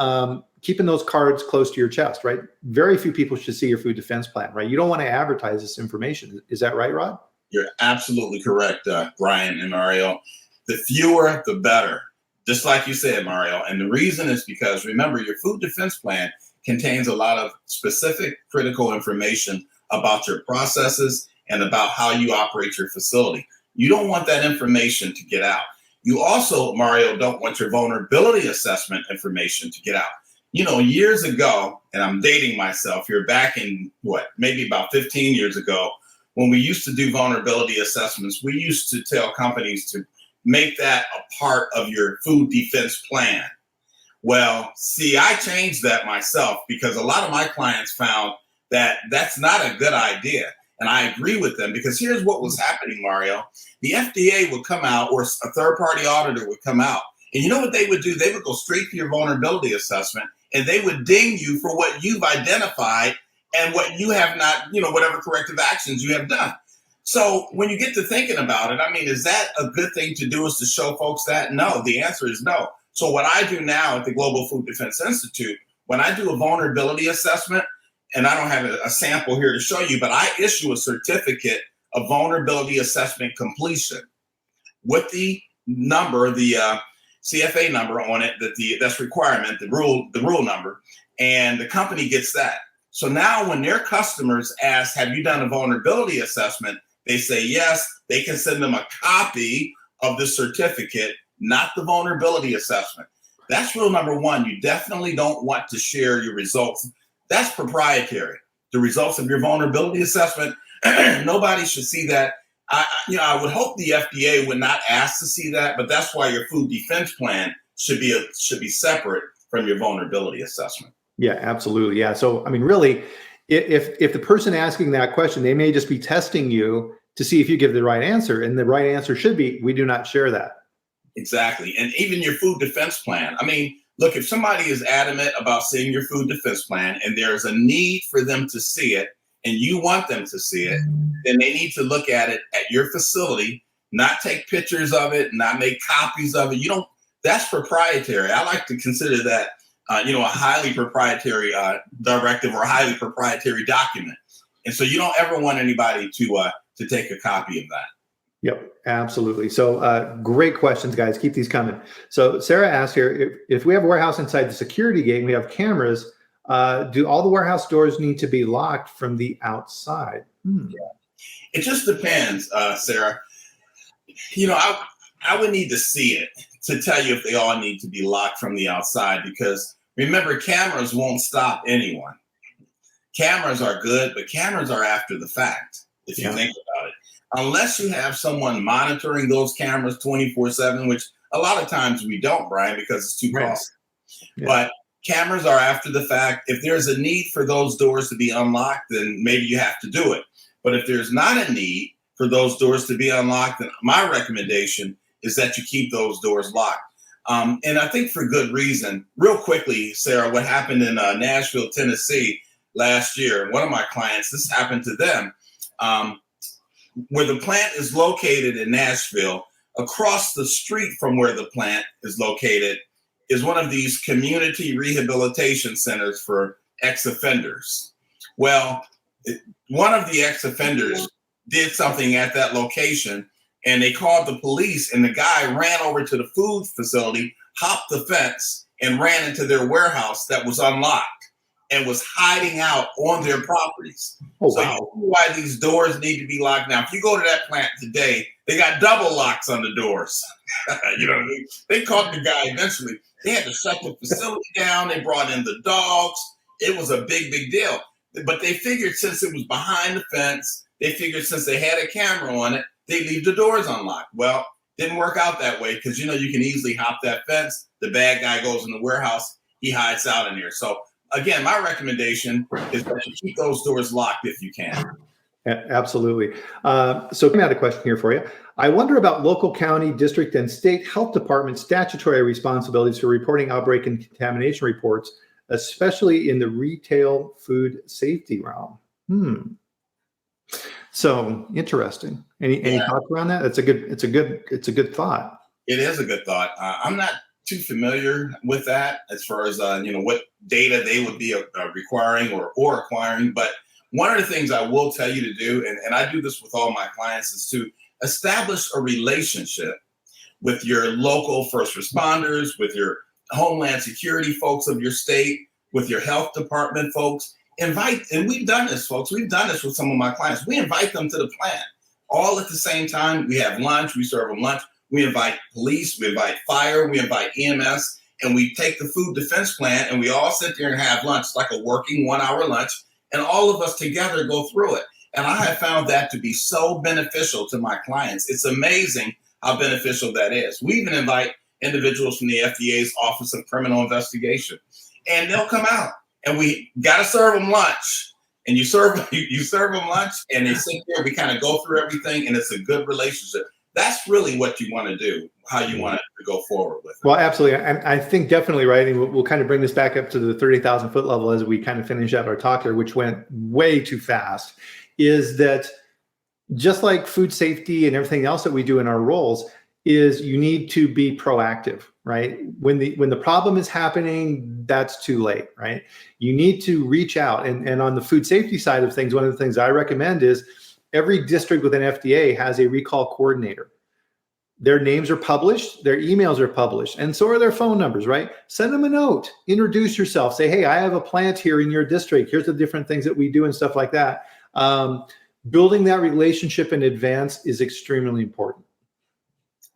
keeping those cards close to your chest, right? Very few people should see your food defense plan, right? You don't want to advertise this information. Is that right, Rod? You're absolutely correct, Bryan and Mario. The fewer, the better. Just like you said, Mario. And the reason is because, remember, your food defense plan contains a lot of specific critical information about your processes and about how you operate your facility. You don't want that information to get out. You also, Mario, don't want your vulnerability assessment information to get out. You know, years ago, and I'm dating myself here, back in maybe about 15 years ago, when we used to do vulnerability assessments, we used to tell companies to make that a part of your food defense plan. Well, see, I changed that myself because a lot of my clients found that that's not a good idea. And I agree with them, because here's what was happening, Mario. The FDA would come out, or a third-party auditor would come out, and you know what they would do? They would go straight to your vulnerability assessment, and they would ding you for what you've identified and what you have not, whatever corrective actions you have done. So when you get to thinking about it, I mean, is that a good thing to do, is to show folks that? No, the answer is no. So what I do now at the Global Food Defense Institute, when I do a vulnerability assessment, and I don't have a sample here to show you, but I issue a certificate of vulnerability assessment completion with the number, the CFA number on it, that's requirement, the rule number, and the company gets that. So now when their customers ask, have you done a vulnerability assessment? They say yes. They can send them a copy of the certificate, not the vulnerability assessment. That's rule number one. You definitely don't want to share your results. That's proprietary. The results of your vulnerability assessment, nobody should see that. I would hope the FDA would not ask to see that, but that's why your food defense plan should be separate from your vulnerability assessment. Yeah, absolutely. Yeah. So, I mean, really, if the person asking that question, they may just be testing you to see if you give the right answer, and the right answer should be, we do not share that. Exactly. And even your food defense plan. I mean, look, if somebody is adamant about seeing your food defense plan and there's a need for them to see it and you want them to see it, then they need to look at it at your facility, not take pictures of it, not make copies of it. That's proprietary. I like to consider that, a highly proprietary directive or a highly proprietary document. And so you don't ever want anybody to take a copy of that. Yep, absolutely. So great questions, guys. Keep these coming. So Sarah asked here, if we have a warehouse inside the security gate and we have cameras, do all the warehouse doors need to be locked from the outside? Yeah. It just depends, Sarah. I would need to see it to tell you if they all need to be locked from the outside, because remember, cameras won't stop anyone. Cameras are good, but cameras are after the fact, if you think about it. Unless you have someone monitoring those cameras 24/7, which a lot of times we don't, Brian, because it's too costly. Yeah. But cameras are after the fact. If there's a need for those doors to be unlocked, then maybe you have to do it. But if there's not a need for those doors to be unlocked, then my recommendation is that you keep those doors locked. And I think for good reason. Real quickly, Sarah, what happened in Nashville, Tennessee last year, one of my clients, this happened to them. Where the plant is located in Nashville, across the street from where the plant is located is one of these community rehabilitation centers for ex-offenders. Well, one of the ex-offenders did something at that location, and they called the police, and the guy ran over to the food facility, hopped the fence, and ran into their warehouse that was unlocked and was hiding out on their properties. Oh, so wow. You know why these doors need to be locked. Now, if you go to that plant today, they got double locks on the doors. You know what I mean? They caught the guy eventually. They had to shut the facility down. They brought in the dogs. It was a big, big deal. But they figured since it was behind the fence, they figured since they had a camera on it, they'd leave the doors unlocked. Well, didn't work out that way, because, you can easily hop that fence. The bad guy goes in the warehouse. He hides out in there. So, again, my recommendation is that you keep those doors locked if you can. Absolutely. So I had a question here for you. I wonder about local, county, district, and state health department statutory responsibilities for reporting outbreak and contamination reports, especially in the retail food safety realm. So interesting. Any thoughts around that? It's a good thought. It is a good thought. I'm not too familiar with that as far as what data they would be requiring or acquiring. But one of the things I will tell you to do, and I do this with all my clients, is to establish a relationship with your local first responders, with your homeland security folks of your state, with your health department folks. And we've done this, folks. We've done this with some of my clients. We invite them to the plant all at the same time. We have lunch. We serve them lunch. We invite police, we invite fire, we invite EMS, and we take the food defense plan and we all sit there and have lunch, like a working 1 hour lunch, and all of us together go through it. And I have found that to be so beneficial to my clients. It's amazing how beneficial that is. We even invite individuals from the FDA's Office of Criminal Investigation, and they'll come out, and we got to serve them lunch. And you serve them lunch, and they sit there, we kind of go through everything, and it's a good relationship. That's really what you want to do, how you want to go forward with it. Well, absolutely. I think definitely, right? And we'll kind of bring this back up to the 30,000 foot level as we kind of finish out our talk here, which went way too fast, is that just like food safety and everything else that we do in our roles, is you need to be proactive, right? When the problem is happening, that's too late, right? You need to reach out. And on the food safety side of things, one of the things I recommend is every district within FDA has a recall coordinator. Their names are published, their emails are published, and so are their phone numbers, right? Send them a note, introduce yourself, say, hey, I have a plant here in your district. Here's the different things that we do and stuff like that. Building that relationship in advance is extremely important.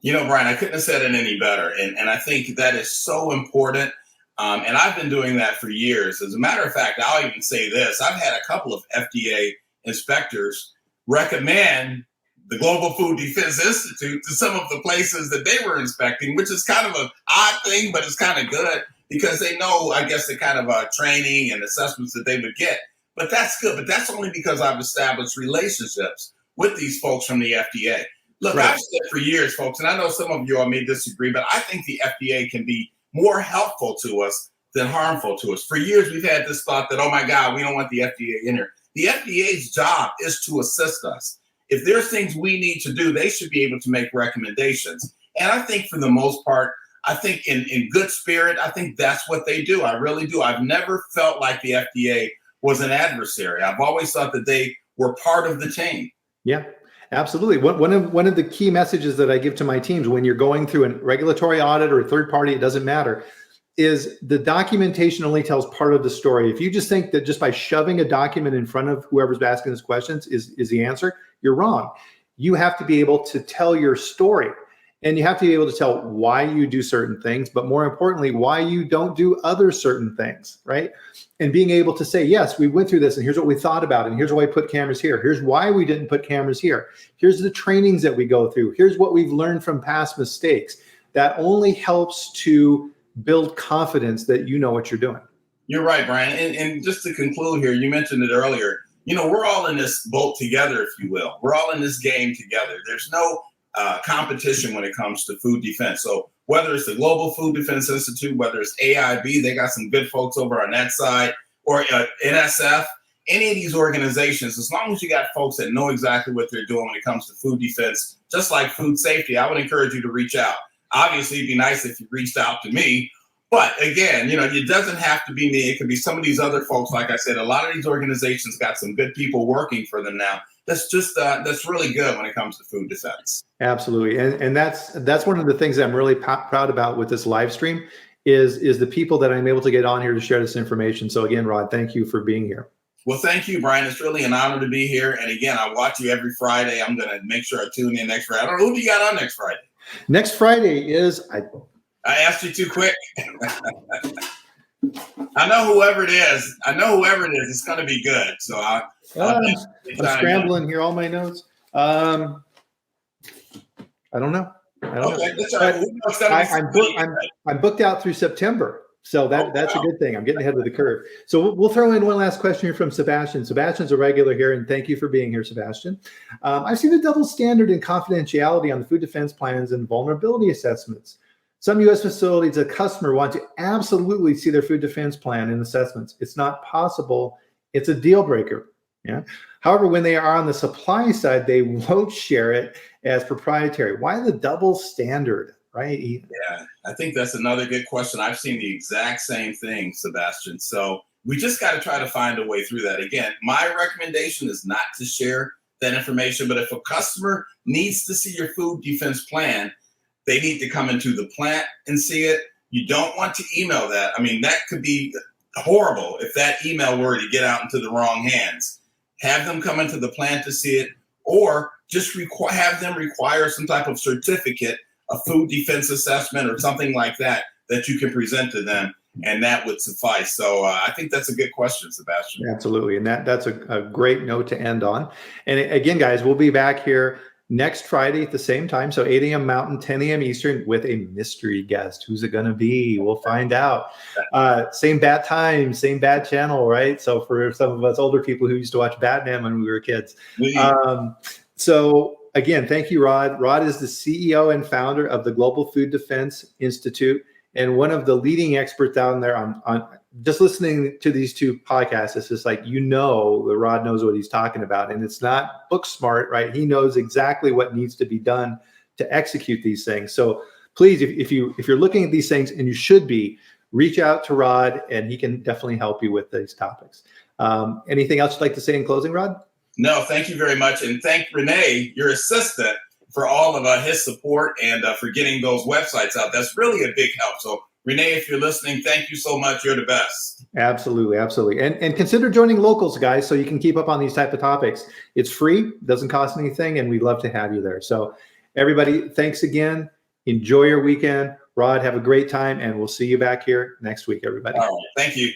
Brian, I couldn't have said it any better. And I think that is so important. And I've been doing that for years. As a matter of fact, I'll even say this. I've had a couple of FDA inspectors recommend the Global Food Defense Institute to some of the places that they were inspecting, which is kind of an odd thing, but it's kind of good because they know, I guess, the kind of training and assessments that they would get. But that's good. But that's only because I've established relationships with these folks from the FDA. Look, right. I've said for years, folks, and I know some of you all may disagree, but I think the FDA can be more helpful to us than harmful to us. For years, we've had this thought that, oh my God, we don't want the FDA in here. The FDA's job is to assist us. If there's things we need to do, they should be able to make recommendations. And I think for the most part, I think in good spirit, I think that's what they do. I really do. I've never felt like the FDA was an adversary. I've always thought that they were part of the team. Yeah, absolutely. One of the key messages that I give to my teams when you're going through a regulatory audit or a third party, it doesn't matter, is the documentation only tells part of the story. If you just think that just by shoving a document in front of whoever's asking those questions is the answer, you're wrong. You have to be able to tell your story, and you have to be able to tell why you do certain things, but more importantly, why you don't do other certain things, right? And being able to say, yes, we went through this and here's what we thought about it. And here's why we put cameras here. Here's why we didn't put cameras here. Here's the trainings that we go through. Here's what we've learned from past mistakes. That only helps to build confidence that you know what you're doing. You're right, Bryan. And just to conclude here, you mentioned it earlier, we're all in this boat together, if you will. We're all in this game together. There's no competition when it comes to food defense. So whether it's the Global Food Defense Institute, whether it's AIB, they got some good folks over on that side, or NSF, any of these organizations, as long as you got folks that know exactly what they're doing when it comes to food defense, just like food safety, I would encourage you to reach out. Obviously, it'd be nice if you reached out to me. But again, it doesn't have to be me. It could be some of these other folks. Like I said, a lot of these organizations got some good people working for them now. That's just that's really good when it comes to food defense. Absolutely, and that's one of the things that I'm really proud about with this live stream is the people that I'm able to get on here to share this information. So again, Rod, thank you for being here. Well, thank you, Bryan. It's really an honor to be here. And again, I watch you every Friday. I'm going to make sure I tune in next Friday. I don't know who you got on next Friday. Next Friday is I asked you too quick. I know whoever it is. It's going to be good. So I'm scrambling here, all my notes. I don't know. Okay, that's all right. I'm booked out through September. So that's a good thing. I'm getting ahead of the curve. So we'll throw in one last question here from Sebastian. Sebastian's a regular here, and thank you for being here, Sebastian. I've seen a double standard in confidentiality on the food defense plans and vulnerability assessments. Some U.S. facilities, a customer want to absolutely see their food defense plan and assessments. It's not possible. It's a deal breaker. Yeah. However, when they are on the supply side, they won't share it as proprietary. Why the double standard? Right. Yeah, I think that's another good question. I've seen the exact same thing, Sebastian. So we just got to try to find a way through that. Again, my recommendation is not to share that information, but if a customer needs to see your food defense plan, they need to come into the plant and see it. You don't want to email that. I mean, that could be horrible if that email were to get out into the wrong hands. Have them come into the plant to see it, or just have them require some type of certificate, a food defense assessment or something like that you can present to them, and that would suffice. So I think that's a good question, Sebastian. Absolutely, and that's a great note to end on. And again, guys, we'll be back here next Friday at the same time, so 8 a.m. Mountain, 10 a.m. Eastern, with a mystery guest. Who's it going to be? We'll find out. Same bat time, same bat channel, right? So for some of us older people who used to watch Batman when we were kids. So again, thank you, Rod. Rod is the CEO and founder of the Global Food Defense Institute and one of the leading experts down there on just listening to these two podcasts. It's just like, that Rod knows what he's talking about, and it's not book smart, right? He knows exactly what needs to be done to execute these things. So please, if you're looking at these things, and you should be, reach out to Rod, and he can definitely help you with these topics. Anything else you'd like to say in closing, Rod? No, thank you very much. And thank Renee, your assistant, for all of his support and for getting those websites out. That's really a big help. So Renee, if you're listening, thank you so much. You're the best. Absolutely. Absolutely. And consider joining Locals, guys, so you can keep up on these type of topics. It's free, doesn't cost anything, and we'd love to have you there. So everybody, thanks again. Enjoy your weekend. Rod, have a great time, and we'll see you back here next week, everybody. All right. Thank you.